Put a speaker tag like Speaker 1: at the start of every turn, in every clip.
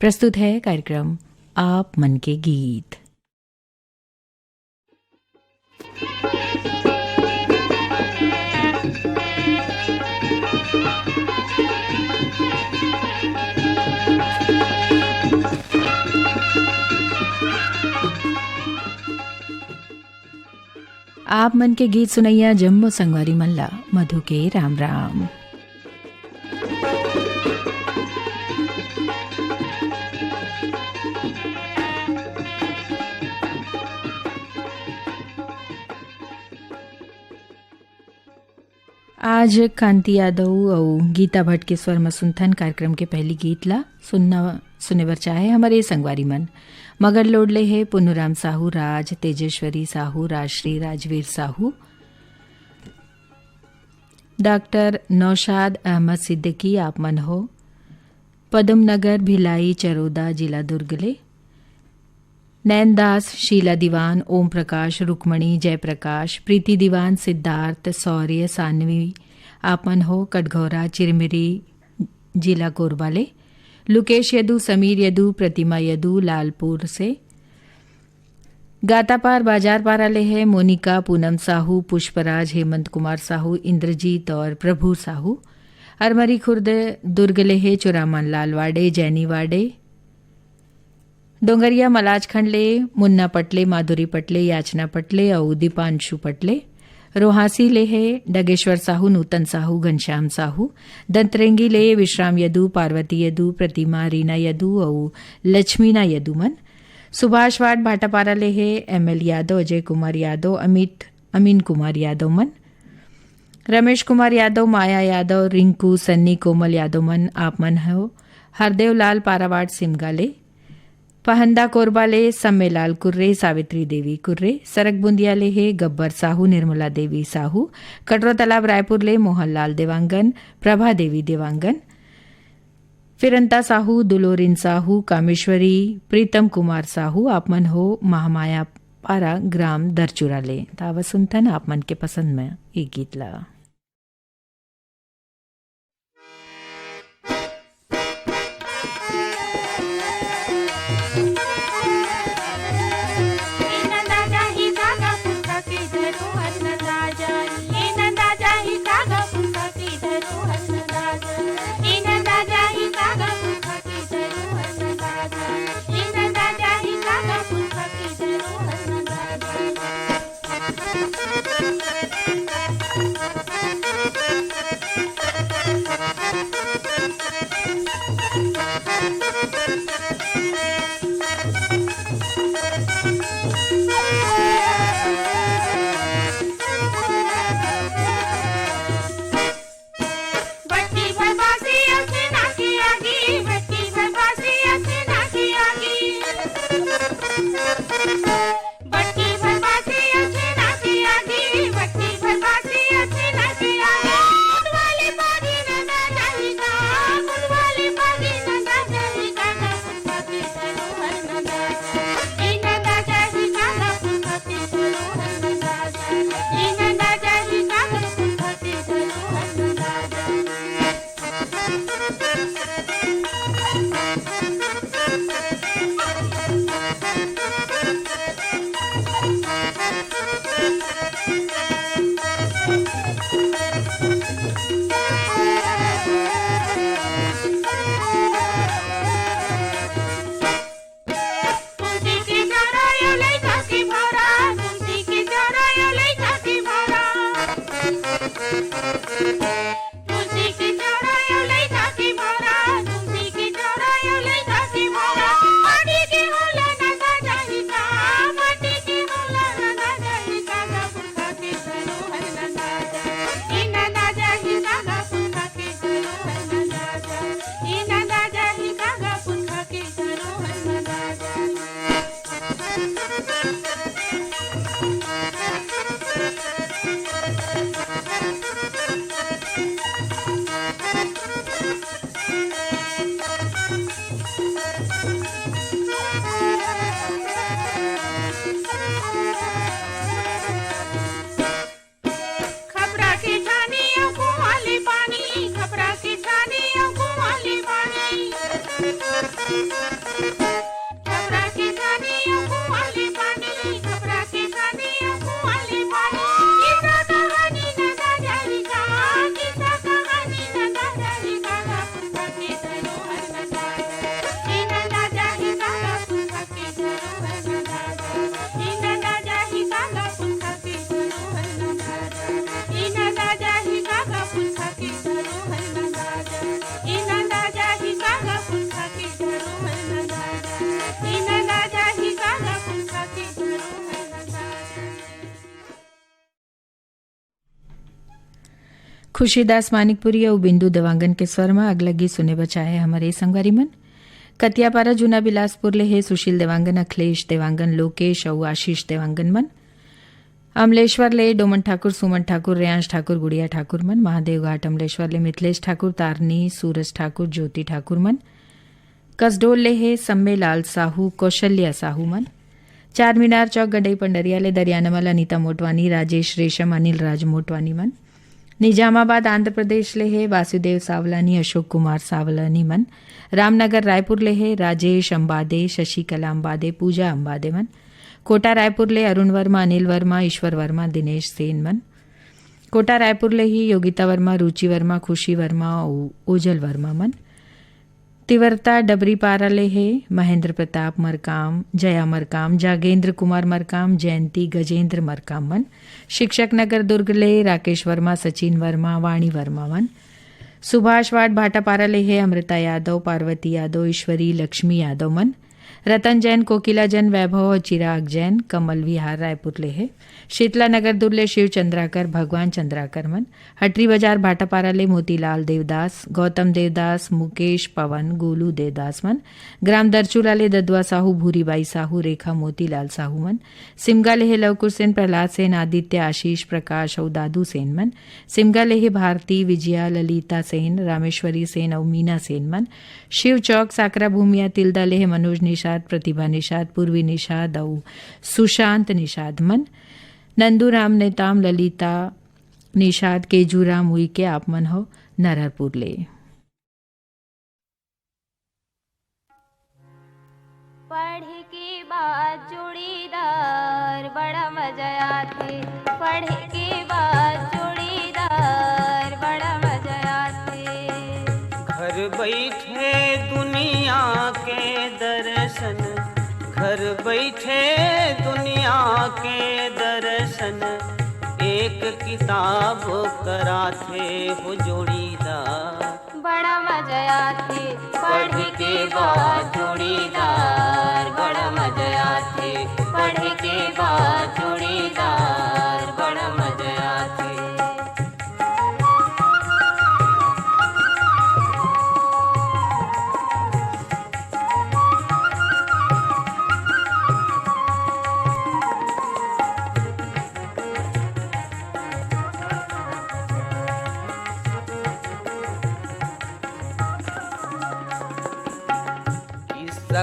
Speaker 1: प्रस्तुत है कार्यक्रम आप मन के गीत। आप मन के गीत सुनैया जम्मू संगवारी मल्ला मधु के राम राम। आज कांति यादव और गीता भट्ट के स्वर मसुंथन कार्यक्रम के पहली गीत ला सुने बर चाहे हमारे संगवारी मन मगर लोडले है पुनुराम साहू, राज तेजेश्वरी साहू, राजश्री राजवीर साहू, डॉक्टर नौशाद अहमद सिद्दीकी आप मन हो, पदम नगर भिलाई चरोदा जिला दुर्गले, नैनदास, शीला दीवान, ओम प्रकाश, रुक्मणी, जयप्रकाश, प्रीति दीवान, सिद्धार्थ, सौर्य, सानवी आपन हो, कटघौरा चिरमिरी जिला कोरबाले, लुकेश यदु, समीर यदु, प्रतिमा यदु लालपुर से, गातापार बाजार पाराले है मोनिका, पूनम साहू, पुष्पराज, हेमंत कुमार साहू, इंद्रजीत और प्रभु साहू, अरमरी खुर्द दुर्गले है चुरामान लाल वाडे, जैनी वाडे, डोंगरिया मलाज खंडले मुन्ना पटले, माधुरी पटले, याचना पटले और दीपांशु पटले, रोहासी ले है डगेश्वर साहू, नूतन साहू, घनश्याम साहू, दंतरेंगी ले विश्राम यदु, पार्वती यदु, प्रतिमा, रीना यदु और लक्ष्मीना यदुमन, सुभाष वाड भाटापारा ले है एमएल यादव, अजय कुमार यादव, अमीन कुमार यादव मन, रमेश कुमार यादव, माया यादव, रिंकू, सन्नी, कोमल यादव मन आप मन हो, हरदेव लाल पारावाड़ सिमगाले, पहंदा कोरबाले सम्मेलाल कुर्रे, सावित्री देवी कुर्रे, सरक बुंदियाले है गब्बर साहू, निर्मला देवी साहू, कटरो तालाब रायपुर ले मोहनलाल देवांगन, प्रभा देवी देवांगन, फिरंता साहू, दुलोरिन साहू, कामेश्वरी, प्रीतम कुमार साहू आप मन हो, महामाया पारा ग्राम दरचुरा ले। तावा सुनतन आप मन के पसंद में एक गीत ला।
Speaker 2: छपरा के खाने अम्बू वाले पानी, छपरा के खाने अम्बू वाले पानी। किस्सा कहानी नगा जारी का, किस्सा कहानी नगा जारी का, पुस्तक के धरोहर नजारा। इन राजा ही कागा पुस्तक के धरोहर नजारा। इन राजा ही कागा पुस्तक के धरोहर नजारा। इन राजा ही कागा पुस्तक के धरोहर नजारा। इन राजा ही कागा पुस्तक के धरोहर नजारा। इन राजा ही कागा पुस्तक के धरोहर नजारा।
Speaker 1: खुशीदास मानिकपुरी और बिंदु देवांगन के स्वर में अगला गीत सुने बचा है हमारे संगवारी मन। कतियापारा जूना बिलासपुर ले है सुशील देवांगन, अखिलेश देवांगन, लोकेश और आशीष देवांगन मन। अमलेश्वर ले डोमन ठाकुर, सुमन ठाकुर, रेयांश ठाकुर, गुड़िया ठाकुर मन। महादेव घाट अमलेश्वर ले मिथिलेश ठाकुर, तारनी, सूरज ठाकुर, ज्योति ठाकुर मन। कसडोल ले है सम्मे लाल साहू, कौशल्या साहू मन। चार मीनार चौक गडई पंडरिया ले दरियानमल अनीता मोटवानी, राजेश रेशम, अनिल राज मोटवानी मन। निजामाबाद आंध्र प्रदेश ले है वासुदेव सावलानी, अशोक कुमार सावलानी मन। रामनगर रायपुर ले है राजेश अंबादे, शशिकला अंबादे, पूजा अंबादे मन। कोटा रायपुर ले अरुण वर्मा, अनिल वर्मा, ईश्वर वर्मा, दिनेश सेन मन। कोटा रायपुर ले ही योगिता वर्मा, रुचि वर्मा, खुशी वर्मा, ओजल वर्मा मन। तिवरता डबरी पारा ले है महेंद्र प्रताप मरकाम, जया मरकाम, जागेंद्र कुमार मरकाम, जयंती गजेंद्र मरकाम मन। शिक्षक नगर दुर्ग ले राकेश वर्मा, सचिन वर्मा, वाणी वर्मा मन। सुभाष वार्ड भाटापारा ले है अमृता यादव, पार्वती यादव, ईश्वरी लक्ष्मी यादव मन। रतन जैन, कोकिला जैन, वैभव, चिराग जैन, कमल विहार रायपुर ले है। शीतला नगर दुर्ले शिव चंद्राकर, भगवान चंद्राकर मन। हटरी बाजार भाटापारा ले मोतीलाल देवदास, गौतम देवदास, मुकेश पवन, गोलू देवदास मन। ग्राम दरचूला ले ददुआ साहू, भूरीबाई साहू, रेखा मोतीलाल साहू मन। सिमगा ले है लवकुश सेन, प्रहलाद सेन, आदित्य, आशीष, प्रकाश और दादू सेन मन। सिमगा ले है भारती, विजया, ललिता सेन, रामेश्वरी सेन और मीना सेन मन। शिव चौक साकरा भूमिया तिल्दा ले है मनोज निषाद, प्रतिभा निषाद, पूर्वी निषाद और सुशांत निषाद मन। नंदूराम नेताम, ललिता निषाद, केजूराम उई के आप मन हो नरहरपुर ले।
Speaker 3: पढ़ के बाद जोड़ीदार बड़ा मजा आते, पढ़ के बाद जोड़ीदार बड़ा मजा आते।
Speaker 4: घर बैठे दुनिया के दर्शन, घर बैठे दुनिया के दर्शन, एक किताब कराते हो जोड़ीदार
Speaker 3: बड़ा मजा आते।
Speaker 4: पढ़ के बाद जोड़ीदार बड़ा मजा आते, पढ़ के बाद जोड़ीदार बड़ा मजा आते।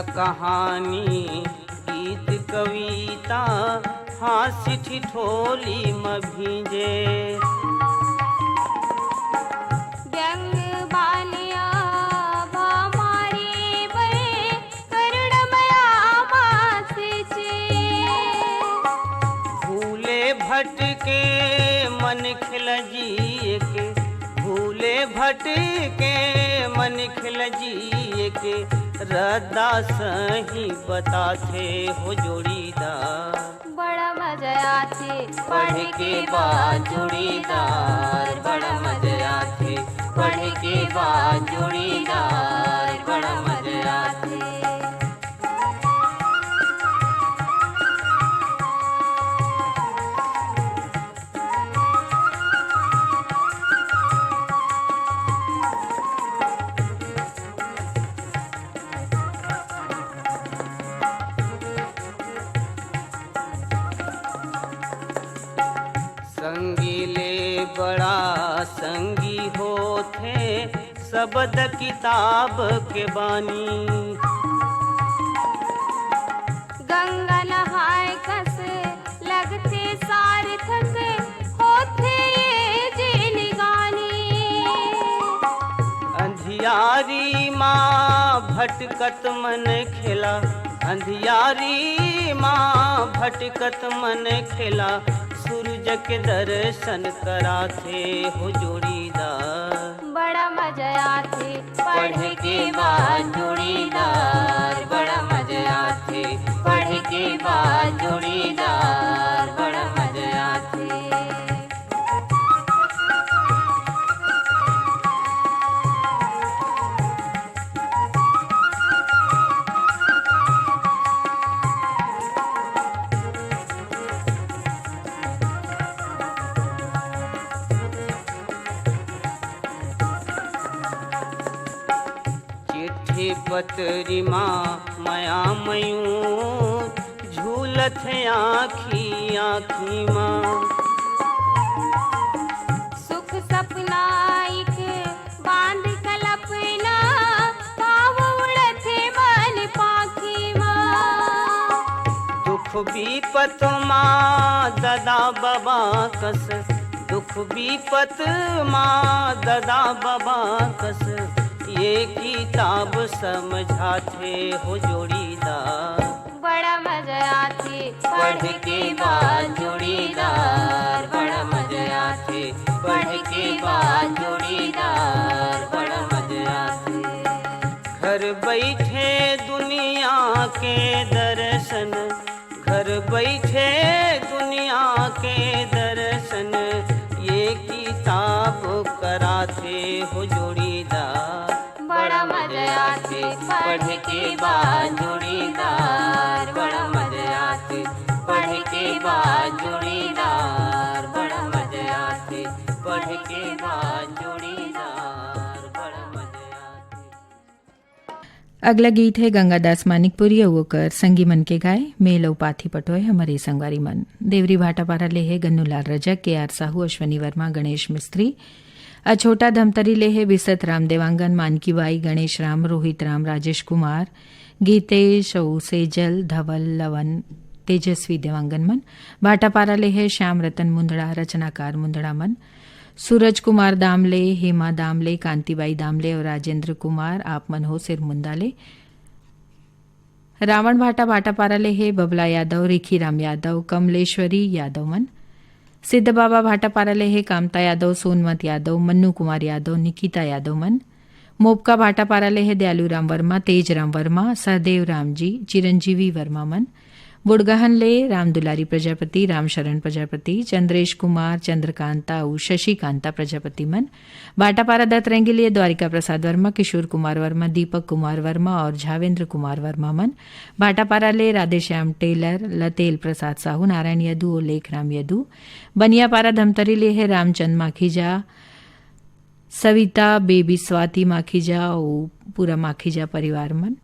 Speaker 4: कहानी गीत कविता हास्य ठिठोली में भींजे,
Speaker 3: व्यंग बालिया भामारी बरे करुणमया मासिचे।
Speaker 4: भूले भटके मन खिल जिए के, भूले भटके मन खिल जिए के, रद्दा सही बताते हो जोड़ीदार
Speaker 3: बड़ा मजा आते।
Speaker 4: पढ़ के बाद जोड़ीदार बड़ा मजा आते, पढ़ के बाद जोड़ीदार बड़ा मजा आते। संगीले बड़ा संगी होते, शब्द किताब के बानी।
Speaker 3: गंगा नहाए कस लगते सार्थक होते ये जिनगानी।
Speaker 4: अंधियारी माँ भटकत मन खेला अंधियारी माँ भटकत मन खेला सूरज के दर्शन कराथे हो जोड़ीदार
Speaker 3: बड़ा मजा आथे
Speaker 4: पढ़ के बाद जोड़ीदार बड़ा मजा आथे पढ़ के बाद जोड़ीदार बड़ा मजा आथे चिट्ठी पतरी माँ माया मयूं झूलत है आँखी आँखी माँ
Speaker 3: सुख सपना एक बांध कल्पना पाव उड़थे मन पाखी माँ
Speaker 4: दुख विपत माँ ददा बाबा कस दुख विपत माँ ददा बाबा कस ये किताब समझाते हो जोड़ीदार
Speaker 3: बड़ा मजा आथे
Speaker 4: पढ़ के बाद जोड़ीदार बड़ा मजा आथे पढ़ के बाद जोड़ीदार बड़ा मजा आथे घर बैठे दुनिया के दर्शन घर बैठे दुनिया के दर्शन ये किताब कराते हो जोड़ीदार
Speaker 3: बड़ा मजा आथे
Speaker 4: पढ़ के बाद जोड़ीदार बड़ा मजा आथे पढ़ के बाद जोड़ीदार बड़ा मजा आथे पढ़ के बाद जोड़ीदार बड़ा मजा आथे।
Speaker 1: अगला गीत है गंगादास मानिकपुरी अवोकर संगी मन के गाय मेलव पाथी पटोय हमारे संगवारी मन देवरी भाटापारा ले है गन्नूलाल रजक के आर साहू अश्वनी वर्मा गणेश मिस्त्री अछोटा धमतरी ले है बिसत राम देवांगन मानकी बाई गणेश राम रोहित राम राजेश कुमार गीतेश सेजल धवल लवन तेजस्वी देवांगन मन भाटापारा ले है श्याम रतन मुंदड़ा रचनाकार मुंदड़ा मन सूरज कुमार दामले हेमा दामले कांतिबाई दामले और राजेंद्र कुमार आप मन हो सिर मुंदाले रावण भाटा भाटापारा ले है बबला यादव रेखी राम यादव कमलेश्वरी यादव मन सिद्ध बाबा भाटापारा ले है कामता यादव सोनमत यादव मन्नू कुमार यादव निकिता यादव मन मोपका भाटापारा ले है दयालू राम वर्मा तेज राम वर्मा सहदेव राम जी चिरंजीवी वर्मा मन बुड़गहन ले राम दुलारी प्रजापति राम शरण प्रजापति चंद्रेश कुमार चंद्रकांता शशिकांता प्रजापति मन भाटापारा दत्तरंगी लिए द्वारिका प्रसाद वर्मा किशोर कुमार वर्मा दीपक कुमार वर्मा और झावेंद्र कुमार वर्मा मन भाटापारा ले राधेश्याम टेलर लतेल प्रसाद साहू नारायण यदु और लेखराम यदु बनियापारा धमतरी ले है रामचंद माखीजा सविता बेबी स्वाति माखीजा और पूरा माखीजा परिवार मन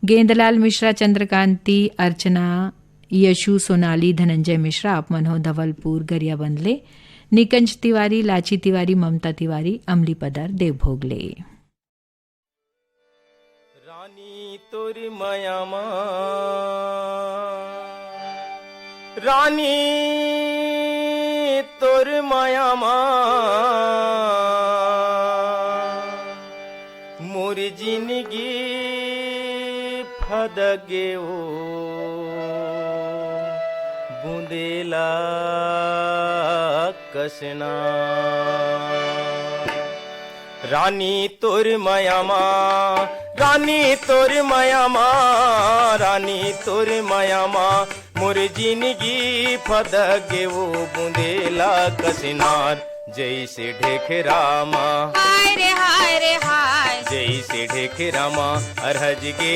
Speaker 1: गेंदलाल मिश्रा चंद्रकांति अर्चना यशु सोनाली धनंजय मिश्रा आप मन हो धवलपुर गरिया बंदले निकंज तिवारी लाची तिवारी ममता तिवारी अमली पदर देवभोगले
Speaker 5: रानी तोर मायामा रानी तोर मायामा मोर जिंदगी फदगे ओ बूंदेला कसना रानी तोर मायामा रानी तोर मायामा रानी तोर मायामा मोर जिंदगी फदगे वो बूंदेला कसनार जैसे ढेखरामा
Speaker 3: हाय रे हाय
Speaker 5: जैसे ढेखरामा अरहज गे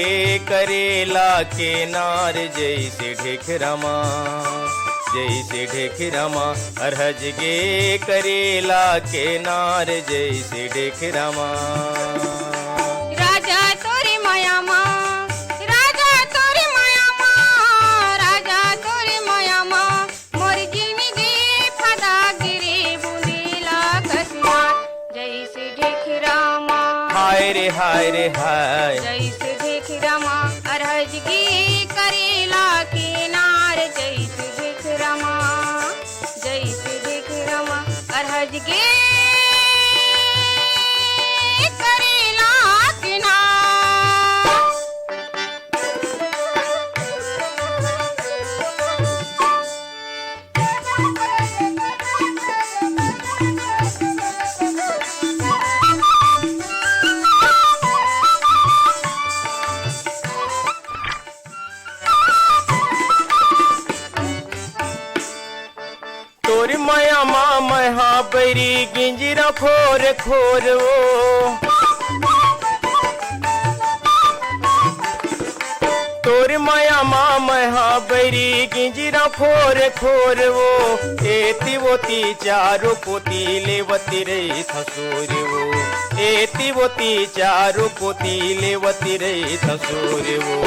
Speaker 5: करेला के नार जैसे ढेखरामा जैसे ढेखरामा अरहज गे करेला के नार जैसे ढेखरामा
Speaker 3: राजा तोरी मायामा राजा तोरी मायामा राजा तोरी मायामा मोर जिंदगी फदा गिरी बुंदीला कसना जैसे ढेखरामा
Speaker 5: हाय रे हाय
Speaker 3: जैसे ढेखरामा अरहजगी करेला किनार जैसे ढेखरामा अरहजगी करेला किनार
Speaker 5: माया माँ महा बैरी गिंजरा खोर खोर वो तोर माया माँ महा बैरी गिंजरा खोर खोर वो एती वोती चारो पोती लेवती रे थसूर वो एती वोती चारो पोती लेवती रे थसूर वो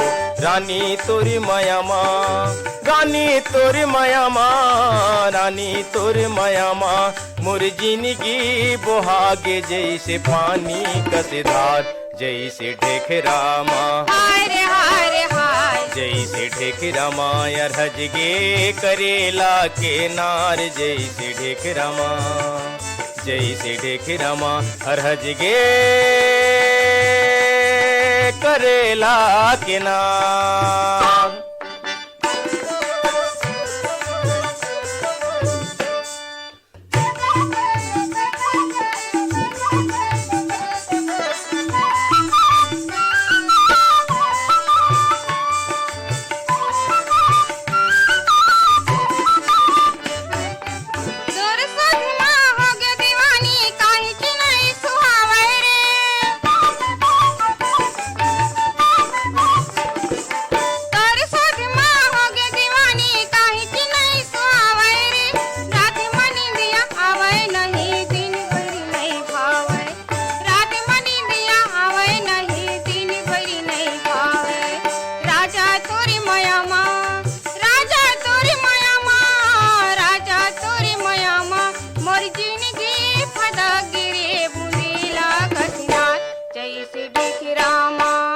Speaker 5: रानी तोरी माया माँ रानी तोरी माया माँ रानी तोरी माया माँ मोर जिंदगी बोहागे जैसे पानी कसे धार जैसे ढेखरा माँ
Speaker 3: हाय रे हाय रे हाय
Speaker 5: जैसे ढेखरा माँ अरहज गे करेला के नार जैसे ढेखरा माँ जैसे ढेखरा माँ अरहज गे करेला के नार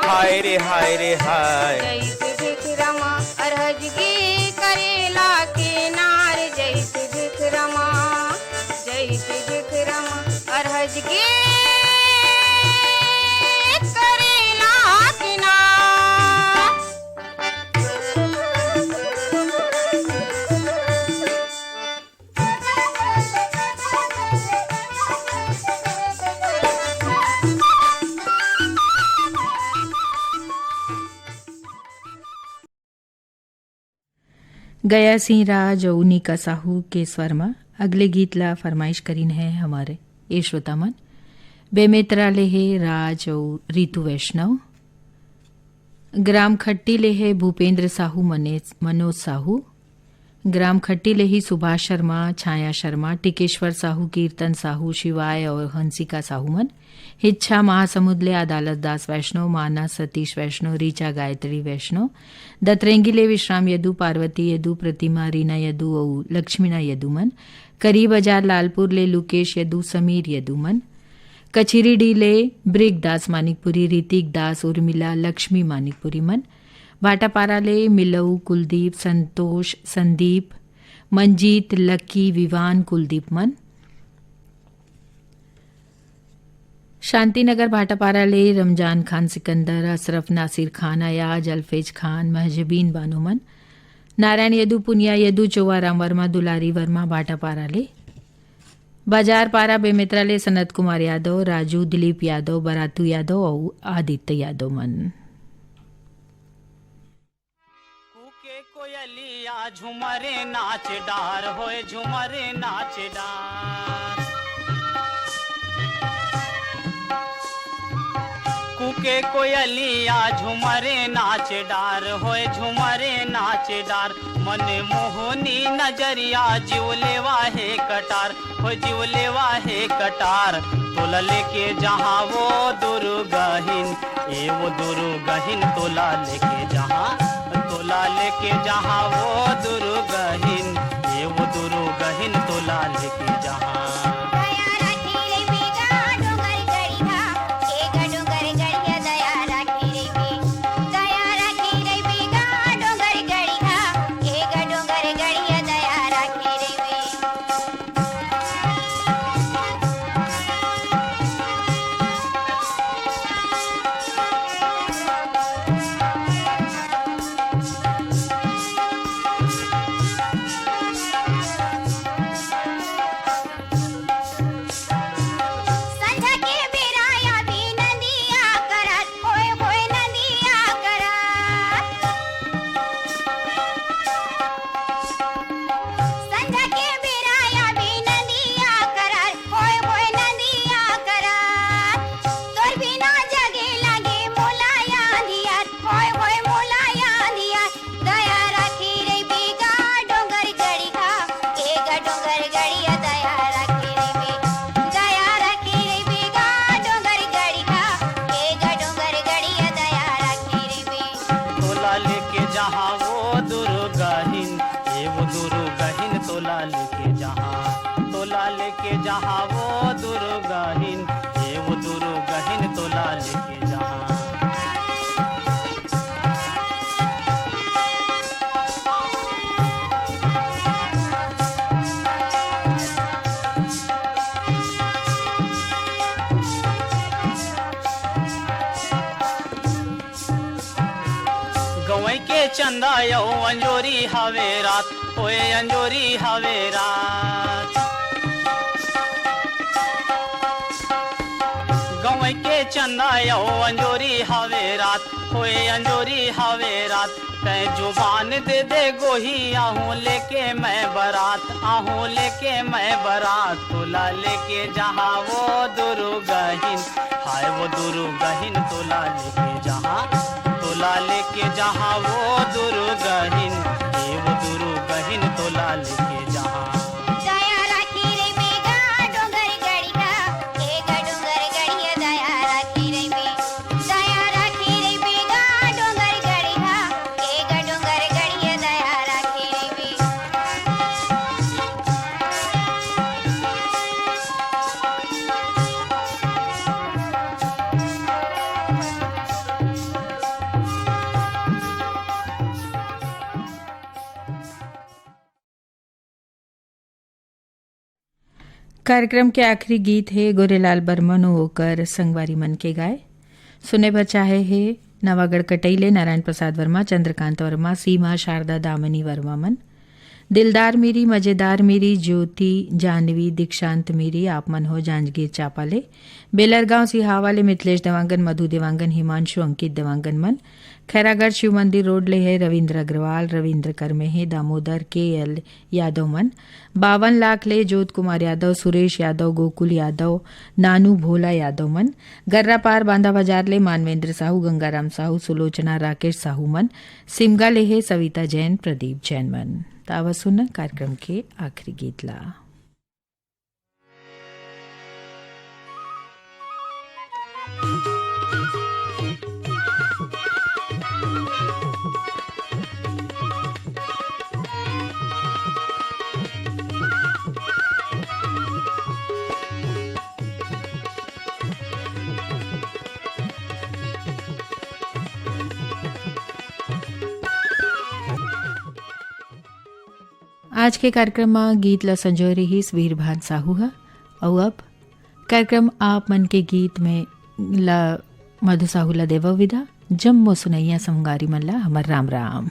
Speaker 5: हाय रे हाय
Speaker 3: जैसे भिखरमा अरहज गे करेला के नार जैसे भिखरमा अरहज गे करेला के नार।
Speaker 1: गया सिंह राज और उनिका साहू के स्वर में अगले गीत ला फरमाइश करीन है हमारे ये श्रोता मन बेमेतरा ले है राज और रीतु वैष्णव ग्राम खट्टी ले है भूपेंद्र साहू मनोज साहू ग्राम खट्टी ले ही सुभाष शर्मा छाया शर्मा टिकेश्वर साहू कीर्तन साहू शिवाय और हंसिका साहू मन हिच्छा महासमुद्र अदालत दास वैष्णव माना सतीश वैष्णव रीचा गायत्री वैष्णव दतरेंगीले विश्राम यदु पार्वती यदु प्रतिमा रीना यदु और लक्ष्मीना यदुमन करी बाजार लालपुर ले लुकेश यदु समीर यदुमन कचीरी डी ले ब्रिक दास मानिकपुरी ऋतिक दास उर्मिला लक्ष्मी मानिकपुरी मन भाटापारा ले मिलऊ कुलदीप संतोष संदीप मंजीत लक्की विवान कुलदीप मन शांतिनगर भाटापारा ले रमजान खान सिकंदर अशरफ नासिर खान अयाज अल्फेज खान महजबीन बानुमन नारायण यदु पुनिया यदु चौवाराम वर्मा दुलारी वर्मा भाटापारा ले बाजार पारा बेमेतरा ले सनत कुमार यादव राजू दिलीप यादव बरातू यादव और आदित्य यादव मन
Speaker 4: कोयलिया झुमरे नाच डार होए झुमरे नाच डार कुके कोयलिया झुमरे नाच डार होए झुमरे नाच डार मन मोहनी नजरिया जीवले वाहे कटार हो जीवले वाहे कटार तोला लेके जहाँ वो दुर्गहिन ए वो दुर्गहिन तोला लेके जहाँ वो दुर्गहिन ये वो दुर्गहिन तोला लेके जहाँ तोला लेके जहाँ वो दुर्गहिन, ये वो दुर्गहिन तोला लेके जहाँ, तोला लेके जहाँ वो दुर्गहिन, ये वो दुर्गहिन तोला लेके जहाँ। गवई के चंदा यो अंजोरी हवे रात, ओए अंजोरी हवे रात। गवई के चंदा यो अंजोरी हवे रात, ओए अंजोरी हवे रात। तै जुबान दे दे गोही आहूं लेके मैं बारात, आहूं लेके मैं बारात। तोला लेके जहाँ वो दुर्गहिन, हाय वो दुर्गहिन तोला लेके जहाँ, तोला लेके जहाँ वो दुर्गहिन, ये वो दुर्गहिन तोला लेके जहाँ।
Speaker 3: दया राखी रे मेघा डोंगर गड़िया, एक डोंगर गड़िया दया राखी रे में, दया राखी रे मेघा डोंगर गड़िया, एक डोंगर गड़िया दया राखी रे में।
Speaker 1: कार्यक्रम के आखिरी गीत है गोरेलाल बर्मन होकर संगवारी मन के गाए। सुने पर चाहे है नवागढ़ कटैले नारायण प्रसाद वर्मा, चंद्रकांत वर्मा, सीमा शारदा दामिनी वर्मा मन। दिलदार मेरी, मजेदार मेरी, ज्योति जानवी, दीक्षांत मेरी, आप मन हो, जांजगीर चापाले, बेलरगांव सिहावाले, मिथिलेश देवांगन, मधु देवांगन, हिमांशु, अंकित देवांगन मन। खैरागढ़ शिव मंदिर रोड ले है रविंद्र अग्रवाल, रविंद्र करमे है, दामोदर KL यादव मन। 52 लाख ले जोत कुमार यादव, सुरेश यादव, गोकुल यादव, नानू भोला यादव मन। गर्रा पार बांधा बाजार ले मानवेंद्र साहू, गंगाराम साहू, सुलोचना राकेश साहू मन। सिमगा ले है सविता जैन, प्रदीप जैन मन। तावा सुन कार्यक्रम के आखिरी गीत ला। आज के कार्यक्रम में गीत ला संजोय रही वीरभान साहू है। और अब कार्यक्रम आप मन के गीत में ला मधु साहू ला देवा विदा। जम्मो सुनैया संगारी मन ला हमर राम राम।